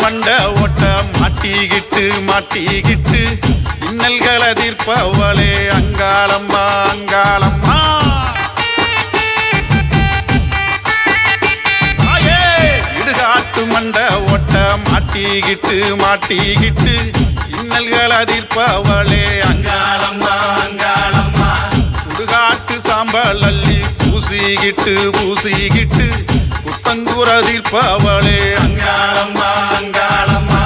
மண்ட ஓட்ட மாட்டிக்கிட்டு இன்னல்களை தீர்ப்பவளே அங்காளம்மா அங்காளம்மா. இடுகாட்டு மண்ட ஓட்ட மாட்டிக்கிட்டு இன்னல்களை தீர்ப்பவளே அங்காளம்மா அங்காளம்மா. சுடுகாட்டு சாம்பல் அள்ளி பூசிக்கிட்டு புத்தங்குற தீர்ப்பவளே அங்காளம்மா அங்காளம்மா.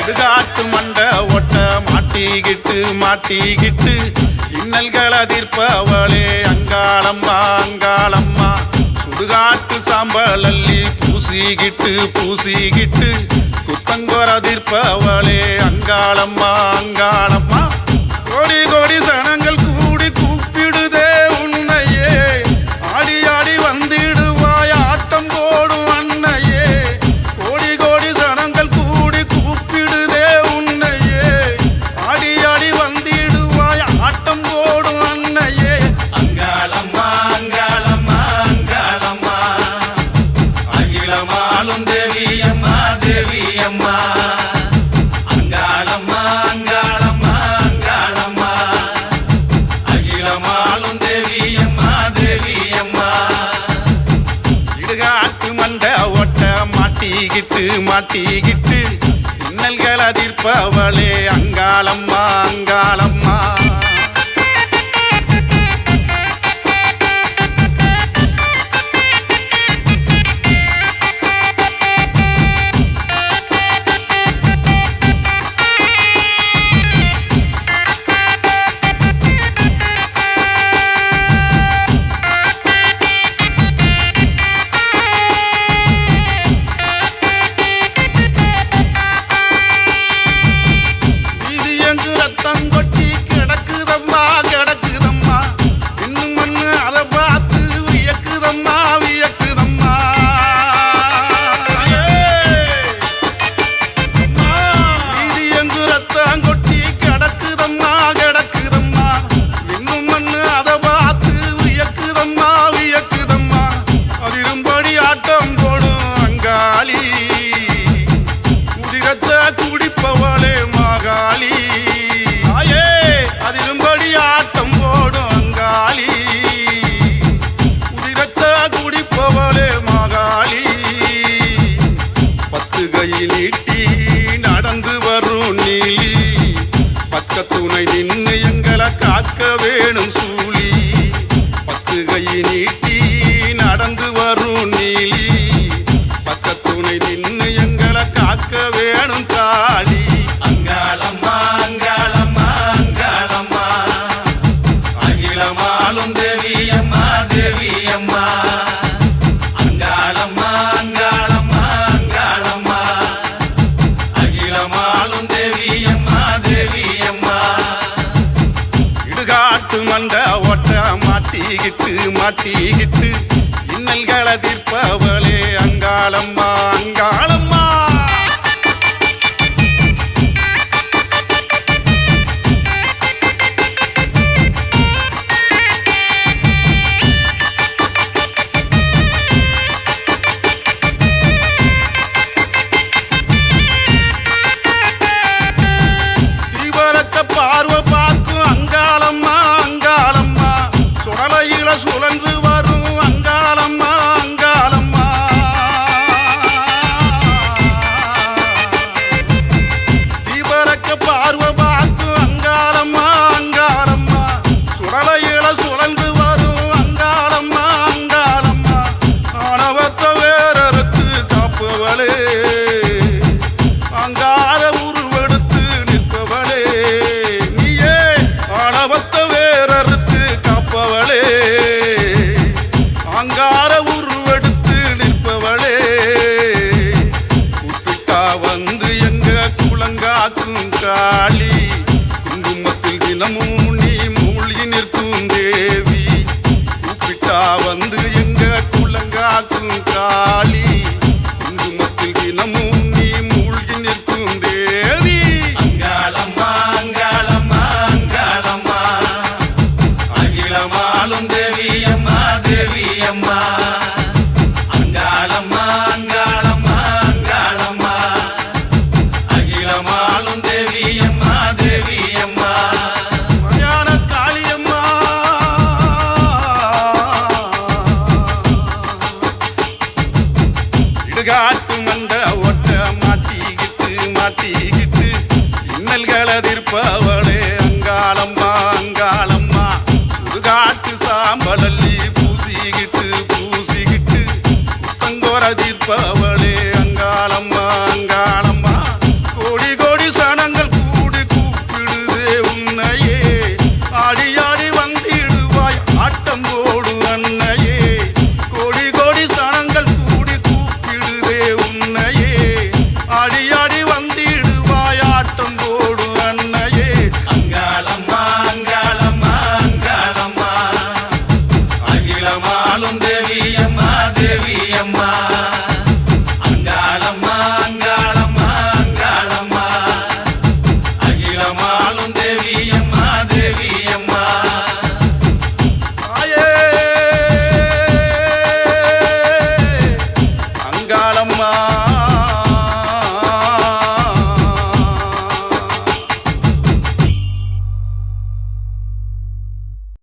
இடுகாட்டு மண்ட ஓட்ட மாட்டிக்கிட்டு இன்னல்களை தீர்ப்பவளே அங்காளம்மா அங்காளம்மா. சுடுகாட்டு சாம்பல் அள்ளி பூசிக்கிட்டு குத்தங்குற தீர்ப்பவளே அங்காளம்மா அங்காளம்மா. கோடி கோடி சனங்கள் கூடி கூப்பிடுதே உன்னையே, ஆடி ஆடி வந்திடுவாய் ஆட்டம் போடும் அன்னையே. கோடி கோடி சனங்கள் கூடி கூப்பிடுதே உன்னையே, ஆடி ஆடி வந்திடுவாய் ஆட்டம் போடும் அன்னையே. அங்காளம்மா அங்காளம்மா அங்காளம்மா. அகிலமாலும் தேவியம்மா தேவியம்மா. அங்காளம்மா அங்காளம்மா அங்காளம்மா. அகிலமாலும் தேவியம்மா தேவியம்மா. இடுகாட்டு மண்ட ஓட்ட மாட்டிக்கிட்டு இன்னல்களை தீர்ப்பவளே அங்காளம்மா அங்காளம்மா. தங்கொட்டி கிடக்குதம்மா கிடக்குதம்மா. இன்னும் மண்ணு அதை பார்த்து வியக்குதம்மா வியக்குதம்மா. இது எங்கு ரத்தம் கொட்டி கிடக்குதம்மா கிடக்குதம்மா. இன்னும் மண்ணு அதை பார்த்து வியக்குதம்மா வியக்குதம்மா. அதிரும்படி ஆட்டம் போடும் அங்காளி, உதிரத்தை குடிப்பவளே மாகாளி. அதிரும்படி ஆட்டம் போடும் அங்காளி, உதிரத்தை குடிப்பவளே மாகாளி. 10 கை நீட்டி நடந்து வரும் நீலி, பக்கத்துணை நின்று எங்களை காக்க வேணும் சூழி. 10 கை நீட்டி நடந்து வரும் நீலி, பக்கத்துணை நின்று எங்களை காக்க வேணும் காளி. அங்காளம்மா அங்காளம்மா அங்காளம்மா. அகிலமாலும் தேவியம்மா தேவியம்மா. அங்காளம்மா அங்காளம்மா அங்காளம்மா. அகிலமாலும் தேவியம்மா தேவியம்மா. இடுகாட்டு மண்ட ஓட்ட மாட்டிக்கிட்டு இன்னல்களை தீர்ப்பவளே அங்காளம்மா அங்காளம்மா. பார்வை பார்க்கும் அங்காளம்மா அங்காளம்மா. சுடலையில சுழன்று வரும் அங்காளம்மா அங்காளம்மா. நிற்பவளே அங்காளம்மா அங்காளம்மா கோடி கோடி சனங்கள் கூடி கூப்பிடுதே உன்னையே ஆடி ஆடி வந்திடுவாய் ஆட்டம் போடு அன்னையே கோடி கோடி சனங்கள் கூடி கூப்பிடுதே உன்னையே ஆடி ஆடி வந்திடுவாய் ஆட்டம் போடு அன்னையே அங்காளம்மா அங்காளம்மா அங்காளம்மா அகிலமாலும் தேவியம்மா தேவியம்மா அங்காளம்மா